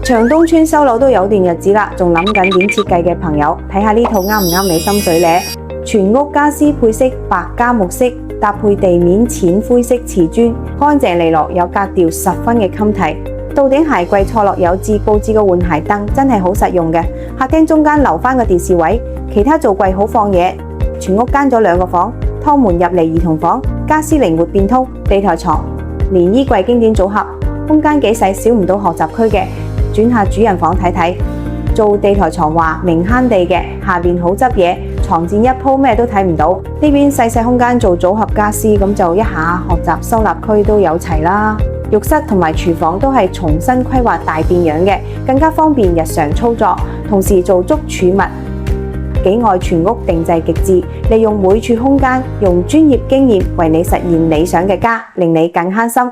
長東村收樓都有段日子啦，仲諗緊點設計嘅朋友，睇下呢套啱唔啱你心水呢？全屋家私配色白加木色，搭配地面淺灰色瓷磚，乾淨利落，有格調，十分嘅襟睇。到頂鞋櫃錯落有致，佈置個換鞋燈，真係好實用嘅。客廳中間留返個電視位，其他做櫃好放嘢。全屋間咗2個房，拖門入嚟兒童房，家私靈活變通，地台床連衣櫃經典組合，空間幾細，少唔到學習區嘅。轉下主人房睇睇，做地台床話明慳地嘅，下邊好執嘢，床墊一鋪咩都睇唔到。呢邊細細空間做組合家私，咁就一下學習收納區都有齊啦。浴室同埋廚房都係重新規劃大變樣嘅，更加方便日常操作，同時做足儲物。幾愛全屋定製極致，利用每處空間，用專業經驗為你實現理想嘅家，令你更慳心。